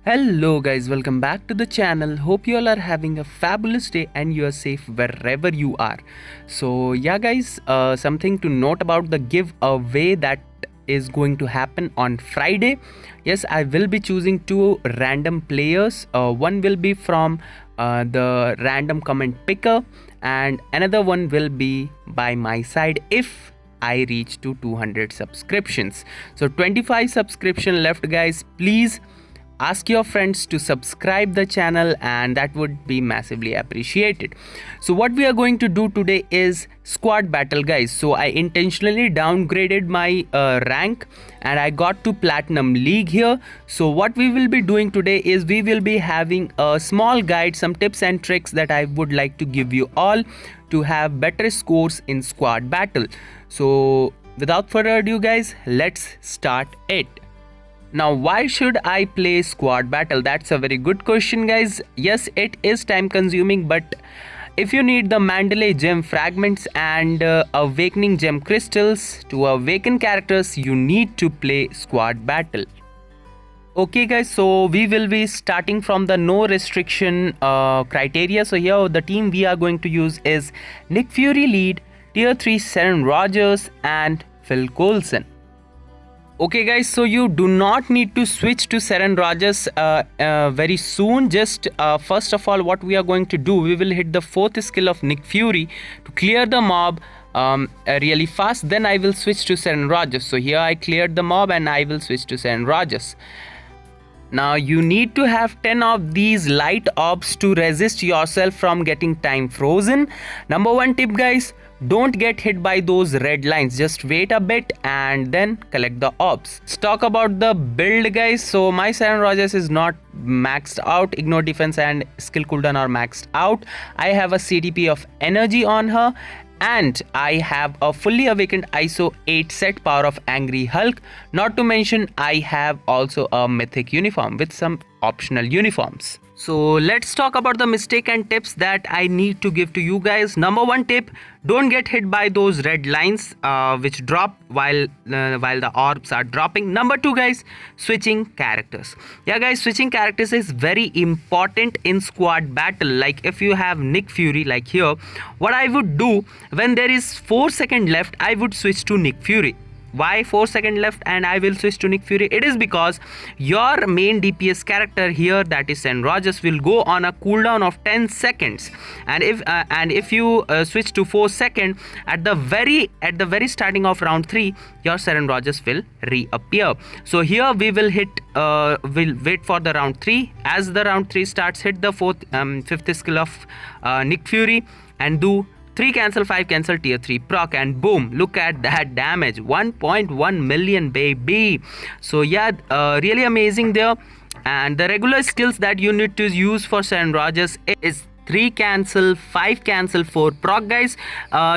Hello guys, welcome back to the channel. Hope you all are having a fabulous day and you are safe wherever you are. So yeah guys, something to note about the giveaway that is going to happen on Friday. Yes, I will be choosing two random players. One will be from the random comment picker and another one will be by my side if I reach to 200 subscriptions. So 25 subscription left guys. Please ask your friends to subscribe the channel and that would be massively appreciated. So what we are going to do today is squad battle guys. So I intentionally downgraded my rank and I got to platinum league here. So what we will be doing today is we will be having a small guide, some tips and tricks that I would like to give you all to have better scores in squad battle. So without further ado guys, let's start it. Now why should I play squad battle? That's a very good question guys. Yes, it is time consuming, but if you need the Mandalay gem fragments and awakening gem crystals to awaken characters, you need to play squad battle. Okay guys, so we will be starting from the no restriction criteria. So here the team we are going to use is Nick Fury lead, tier 3 Seren Rogers and Phil Coulson. Okay guys, so you do not need to switch to Seren Rogers very soon. Just first of all, what we are going to do, we will hit the 4th skill of Nick Fury to clear the mob really fast. Then I will switch to Seren Rogers. So here I cleared the mob and I will switch to Seren Rogers. Now you need to have 10 of these light orbs to resist yourself from getting time frozen. Number one tip guys, don't get hit by those red lines. Just wait a bit and then collect the orbs. Let's talk about the build guys. So my Seren Rogers is not maxed out. Ignore defense and skill cooldown are maxed out. I have a CDP of energy on her and I have a fully awakened ISO 8 set power of Angry Hulk. Not to mention I have also a mythic uniform with some optional uniforms. So let's talk about the mistake and tips that I need to give to you guys. Number one tip, don't get hit by those red lines which drop while the orbs are dropping. Number two guys, switching characters. Yeah guys, switching characters is very important in squad battle. Like if you have Nick Fury like here, what I would do when there is 4 seconds left, I would switch to Nick Fury. Why 4 seconds left and I will switch to Nick Fury? It is because your main DPS character here, that is Seren Rogers, will go on a cooldown of 10 seconds, and if you switch to 4 seconds at the very starting of round 3, your Seren Rogers will reappear. So here we will we'll wait for the round 3. As the round 3 starts, hit the 5th skill of Nick Fury and do 3 cancel 5 cancel tier 3 proc and boom, look at that damage, 1.1 million baby. So yeah, really amazing there. And the regular skills that you need to use for Seren Rogers is 3 cancel 5 cancel 4 proc guys.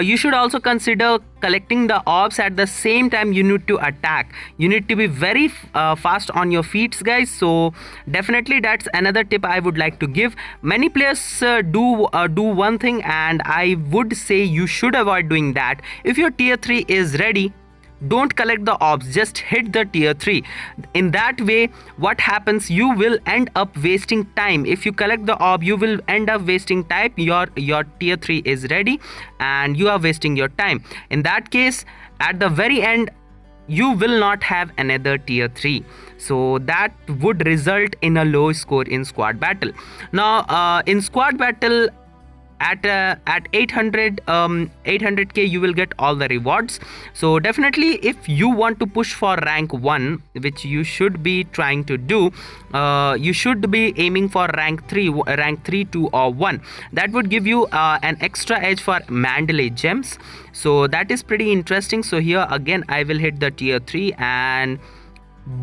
You should also consider collecting the orbs at the same time you need to attack. You need to be very fast on your feet guys. So definitely that's another tip I would like to give. Many players do one thing and I would say you should avoid doing that. If your tier 3 is ready, don't collect the orbs, just hit the tier 3. In that way, what happens, you will end up wasting time. If you collect the orb, you will end up wasting time. Your tier 3 is ready and you are wasting your time. In that case, at the very end, you will not have another tier 3. So that would result in a low score in squad battle. Now in squad battle, at 800k you will get all the rewards. So definitely if you want to push for rank 1, which you should be trying to do, you should be aiming for rank 3, 2 or 1. That would give you an extra edge for Mandalay gems. So that is pretty interesting. So here again I will hit the tier 3 and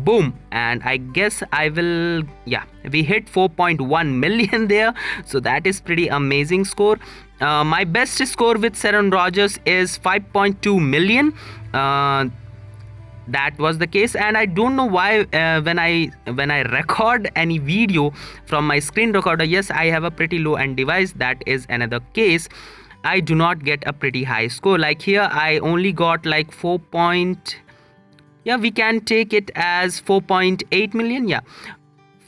boom, and I guess I will, yeah, we hit 4.1 million there. So that is pretty amazing score. My best score with Seren Rogers is 5.2 million. That was the case, and I don't know why when I record any video from my screen recorder, yes, I have a pretty low end device, that is another case, I do not get a pretty high score. Like here I only got like 4. Yeah, we can take it as 4.8 million. Yeah,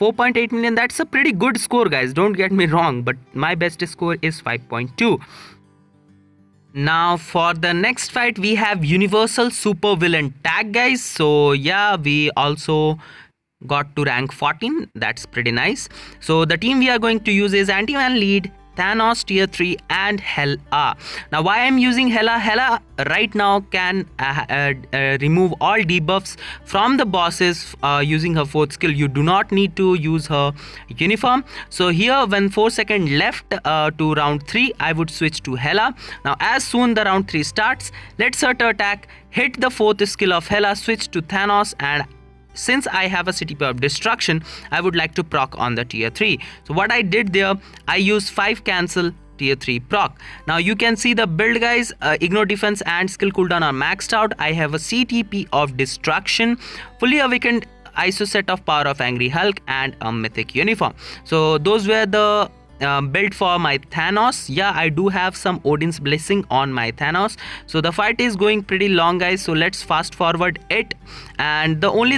4.8 million. That's a pretty good score, guys, don't get me wrong, but my best score is 5.2. Now for the next fight we have Universal Supervillain Tag, guys. So yeah, we also got to rank 14. That's pretty nice. So the team we are going to use is Anti-Man Lead, Thanos tier 3 and Hela. Now why I'm using Hela right now can remove all debuffs from the bosses using her 4th skill. You do not need to use her uniform. So here when 4 seconds left to round 3, I would switch to Hela. Now as soon the round 3 starts, let's her to attack, hit the 4th skill of Hela, switch to Thanos, and since I have a CTP of destruction, I would like to proc on the tier 3. So what I did there, I used 5 cancel tier 3 proc. Now you can see the build, guys. Ignore defense and skill cooldown are maxed out. I have a CTP of destruction, fully awakened ISO set of power of Angry Hulk, and a mythic uniform. So those were the build for my Thanos. Yeah, I do have some Odin's blessing on my Thanos. So the fight is going pretty long, guys, so let's fast forward it. And the only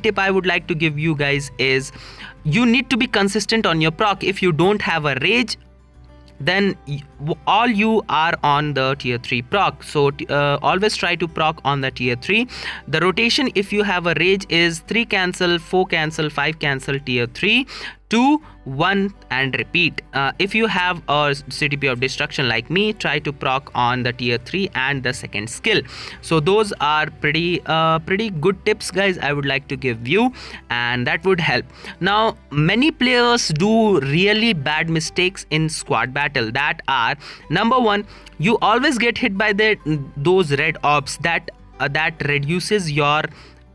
tip I would like to give you guys is you need to be consistent on your proc. If you don't have a rage, then all you are on the tier 3 proc. So always try to proc on the tier 3. The rotation, if you have a rage, is 3 cancel, 4 cancel, 5 cancel tier 3, 2, 1 and repeat. If you have a CTP of destruction like me, try to proc on the tier 3 and the 2nd skill. So those are pretty good tips, guys, I would like to give you, and that would help. Now many players do really bad mistakes in squad battle, that are, number 1, you always get hit by those red orbs that reduces your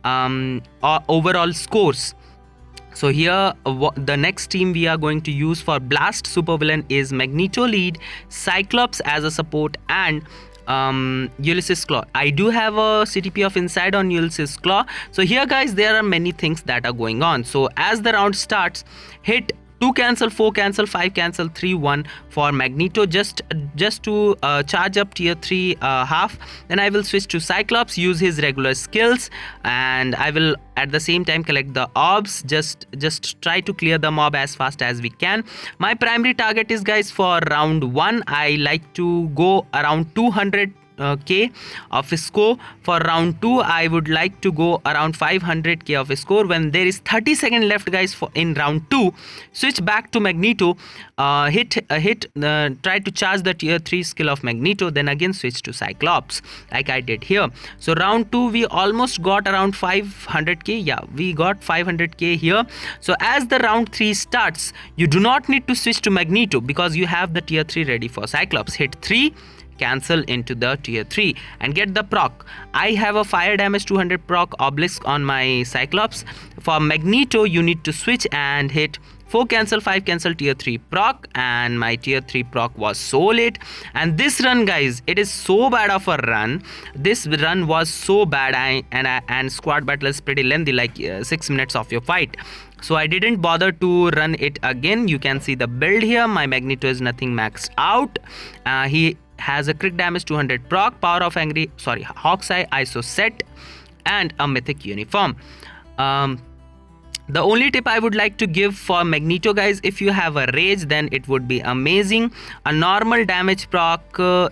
overall scores. So here the next team we are going to use for Blast Supervillain is Magneto Lead, Cyclops as a support, and Ulysses Claw. I do have a CTP of Inside on Ulysses Claw. So here, guys, there are many things that are going on. So as the round starts, hit 2 cancel, 4 cancel, 5 cancel, 3, 1 for Magneto, just to charge up tier 3 half. Then I will switch to Cyclops, use his regular skills, and I will at the same time collect the orbs. Just try to clear the mob as fast as we can. My primary target is, guys, for round 1, I like to go around 200 K of a score. For round 2, I would like to go around 500 K of a score. When there is 30 seconds left, guys, for in round 2, switch back to Magneto, try to charge the tier 3 skill of Magneto, then again switch to Cyclops like I did here. So round 2 we almost got around 500k. Yeah, we got 500k here. So as the round 3 starts, you do not need to switch to Magneto because you have the tier 3 ready for Cyclops. Hit 3, cancel into the tier 3 and get the proc. I have a fire damage 200 proc obelisk on my Cyclops. For Magneto, you need to switch and hit 4 cancel, 5 cancel, tier 3 proc, and my tier 3 proc was so late. And this run, guys, it is so bad of a run. This run was so bad, and squad battle is pretty lengthy, like 6 minutes of your fight. So I didn't bother to run it again. You can see the build here. My Magneto is nothing maxed out. He has a crit damage 200 proc, power of Hawkeye ISO set, and a mythic uniform. The only tip I would like to give for Magneto, guys, if you have a rage, then it would be amazing. A normal damage proc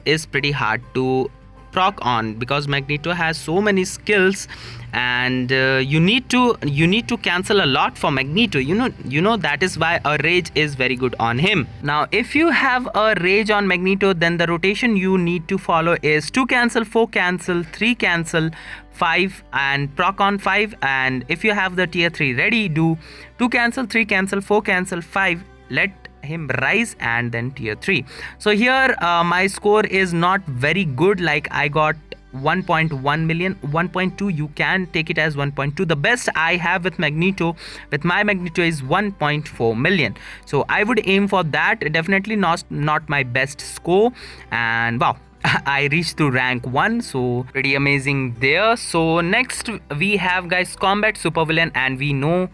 is pretty hard to proc on because Magneto has so many skills, and you need to cancel a lot for Magneto. You know that is why a rage is very good on him. Now if you have a rage on Magneto, then the rotation you need to follow is 2 cancel, 4 cancel, 3 cancel, 5 and proc on 5. And if you have the tier 3 ready, do 2 cancel, 3 cancel, 4 cancel, 5, let him rise, and then tier 3. So here my score is not very good, like I got 1.1 million, 1.2, you can take it as 1.2. The best I have with my Magneto is 1.4 million. So I would aim for that. Definitely not my best score, and wow, I reached to rank 1, so pretty amazing there. So next we have, guys, Combat Supervillain, and we know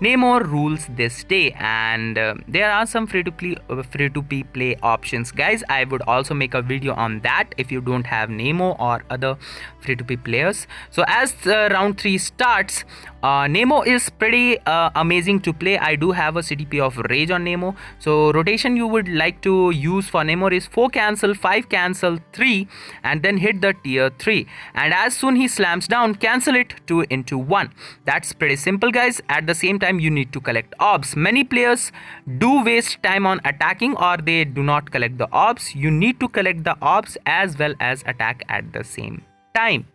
Namor rules this day, and there are some free to play options, guys. I would also make a video on that if you don't have Nemo or other free to play players. So as round 3 starts, Nemo is pretty amazing to play. I do have a CTP of Rage on Nemo. So rotation you would like to use for Nemo is 4 cancel, 5 cancel, 3, and then hit the tier 3, and as soon he slams down, cancel it 2 into 1. That's pretty simple, guys. At the same time, you need to collect orbs. Many players do waste time on attacking, or they do not collect the orbs. You need to collect the orbs as well as attack at the same time.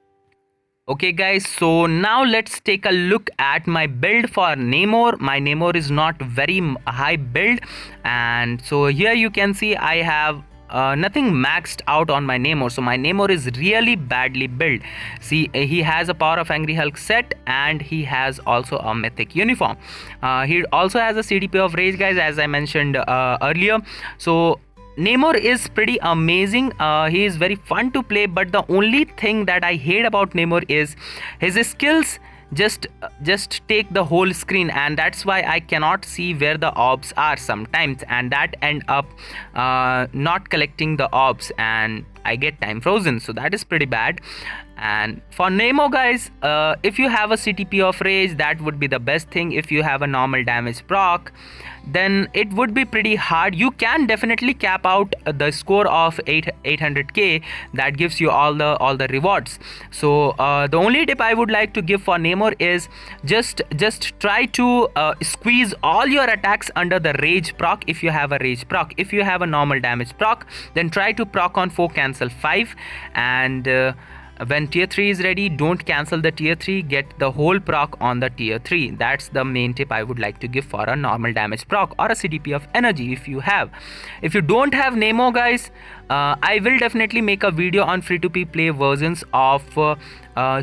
Okay guys, so now let's take a look at my build for Namor. My Namor is not very high build, and so here you can see I have nothing maxed out on my Namor. So my Namor is really badly built. See, he has a Power of Angry Hulk set, and he has also a mythic uniform. He also has a CDP of Rage, guys, as I mentioned earlier. So Namor is pretty amazing. He is very fun to play, but the only thing that I hate about Namor is his skills just take the whole screen, and that's why I cannot see where the orbs are sometimes, and that end up not collecting the orbs, and I get time frozen. So that is pretty bad. And for Nemo, guys, if you have a CTP of Rage, that would be the best thing. If you have a normal damage proc, then it would be pretty hard. You can definitely cap out the score of 800k. That gives you all the rewards. So the only tip I would like to give for Namor is just try to squeeze all your attacks under the Rage proc if you have a Rage proc. If you have a normal damage proc, then try to proc on 4 cancel 5, and when tier 3 is ready, don't cancel the tier 3, get the whole proc on the tier 3. That's the main tip I would like to give for a normal damage proc or a CDP of energy if you have. If you don't have Nemo, guys, I will definitely make a video on free to play versions of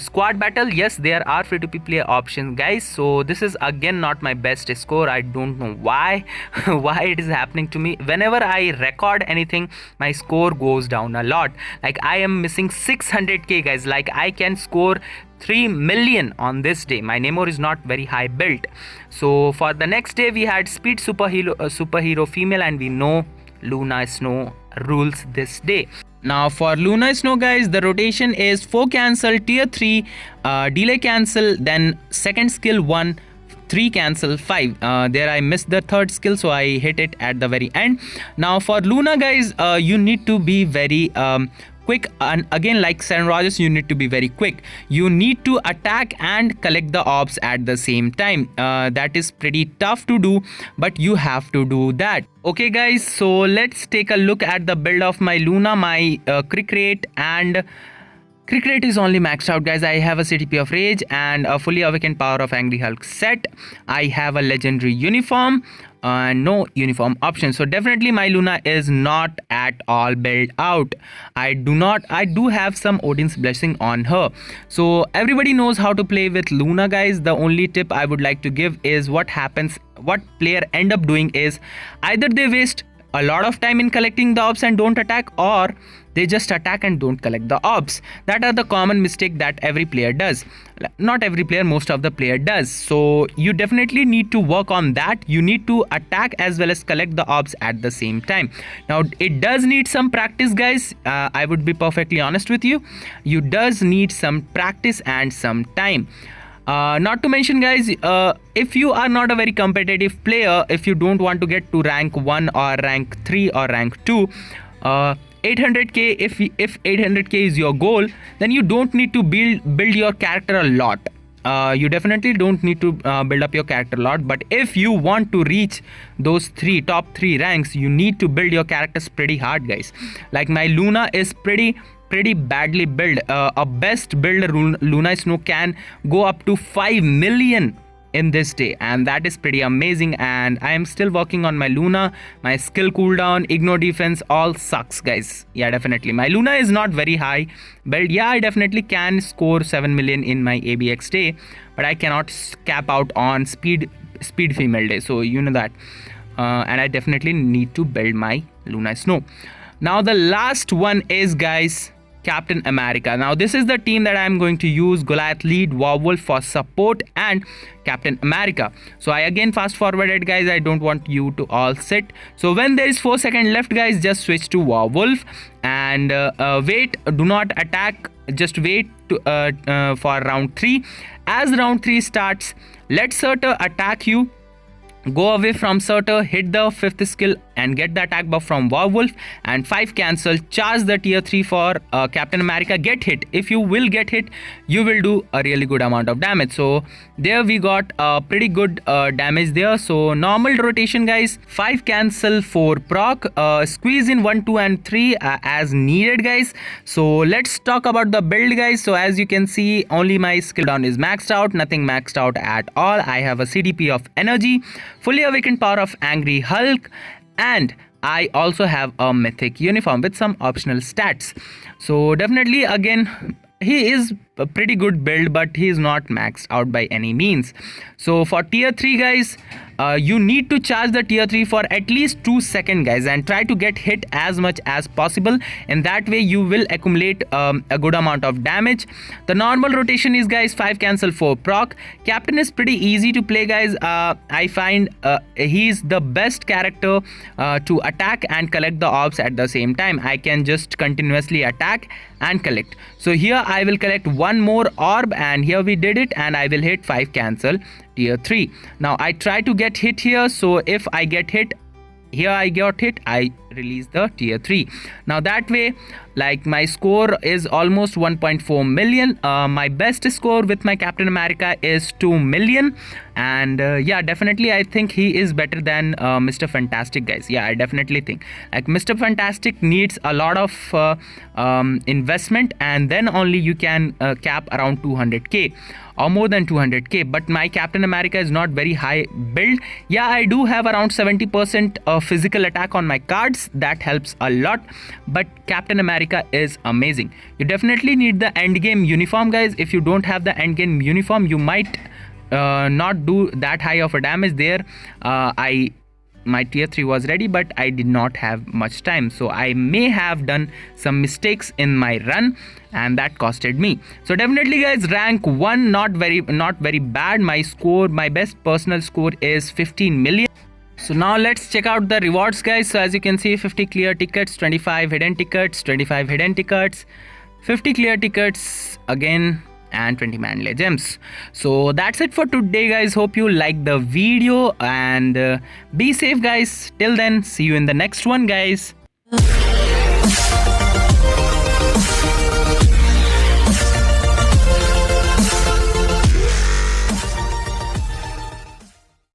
squad battle. Yes, there are free to play options, guys. So this is again not my best score. I don't know why why it is happening to me. Whenever I record anything, my score goes down a lot. Like I am missing 600k, guys. Like I can score 3 million on this day. My Namor is not very high built. So for the next day, we had speed superhero female, and we know Luna Snow rules this day. Now for Luna Snow, guys, the rotation is 4 cancel, tier 3, delay cancel, then second skill 1, 3 cancel 5. There I missed the third skill, so I hit it at the very end. Now for Luna, guys, you need to be very quick, and again, like Sam Rogers, you need to be very quick. You need to attack and collect the orbs at the same time. That is pretty tough to do, but you have to do that. Okay guys, so let's take a look at the build of my Luna. My crit rate and crit rate is only maxed out, guys. I have a CTP of Rage and a fully awakened Power of Angry Hulk set. I have a legendary uniform, no uniform option. So definitely my Luna is not at all built out. I do have some Odin's Blessing on her. So everybody knows how to play with Luna, guys. The only tip I would like to give is what player end up doing is either they waste a lot of time in collecting the orbs and don't attack, or they just attack and don't collect the orbs. That are the common mistake that every player does. Not every player, most of the player does. So you definitely need to work on that. You need to attack as well as collect the orbs at the same time. Now it does need some practice, guys. I would be perfectly honest with you. You does need some practice and some time. Not to mention, guys, if you are not a very competitive player, if you don't want to get to rank 1 or rank 3 or rank 2, 800k, if 800k is your goal, then you don't need to build your character a lot. You definitely don't need to build up your character a lot, but if you want to reach those top 3 ranks, you need to build your characters pretty hard, guys. Like my Luna is pretty badly built. A best builder Luna Snow can go up to 5 million in this day, and that is pretty amazing. And I am still working on my Luna. My skill cooldown, ignore defense, all sucks, guys. Yeah, definitely my Luna is not very high build. Yeah, I definitely can score 7 million in my ABX day, but I cannot cap out on speed female day, so you know that. And I definitely need to build my Luna Snow. Now the last one is, guys, Captain America. Now this is the team that I am going to use: Goliath lead, Werewolf for support, and Captain America. So I again fast forwarded, guys. I don't want you to all sit. So when there is 4 seconds left, guys, just switch to Werewolf and wait. Do not attack. Just wait for round 3. As round 3 starts, let Surtur attack you. Go away from Surtur, hit the 5th skill and get the attack buff from Werewolf, and 5 cancel, charge the tier 3 for Captain America, get hit. If you will get hit, you will do a really good amount of damage. So there we got pretty good damage there. So normal rotation, guys, 5 cancel, 4 proc, squeeze in 1, 2 and 3 as needed, guys. So let's talk about the build, guys. So as you can see, only my skill down is maxed out, nothing maxed out at all. I have a CDP of energy, fully awakened power of Angry Hulk, and I also have a mythic uniform with some optional stats. So definitely, again, he is a pretty good build, but he is not maxed out by any means. So for tier 3, guys, you need to charge the tier 3 for at least 2 seconds, guys, and try to get hit as much as possible. In that way you will accumulate a good amount of damage. The normal rotation is, guys, 5 cancel, 4 proc. Captain is pretty easy to play, guys. I find he's the best character to attack and collect the orbs at the same time. I can just continuously attack and collect. So here I will collect 1 more orb, and here we did it, and I will hit 5 cancel tier 3. Now I try to get hit here, so if I get hit here, I got hit, I release the tier 3. Now that way, like, my score is almost 1.4 million. My best score with my Captain America is 2 million, and yeah, definitely I think he is better than Mr. Fantastic, guys. Yeah, I definitely think, like, Mr. Fantastic needs a lot of investment, and then only you can cap around 200k or more than 200k. But my Captain America is not very high build. Yeah, I do have around 70% physical attack on my cards. That helps a lot, but Captain America is amazing. You definitely need the end game uniform, guys. If you don't have the end game uniform, you might not do that high of a damage there. My tier 3 was ready, but I did not have much time, so I may have done some mistakes in my run, and that costed me. So definitely, guys, rank 1, not very bad. My score, my best personal score is 15 million. So now let's check out the rewards, guys. So as you can see, 50 clear tickets, 25 hidden tickets, 25 hidden tickets, 50 clear tickets again, and 20 manly gems. So that's it for today, guys. Hope you liked the video, and be safe, guys. Till then, see you in the next one, guys.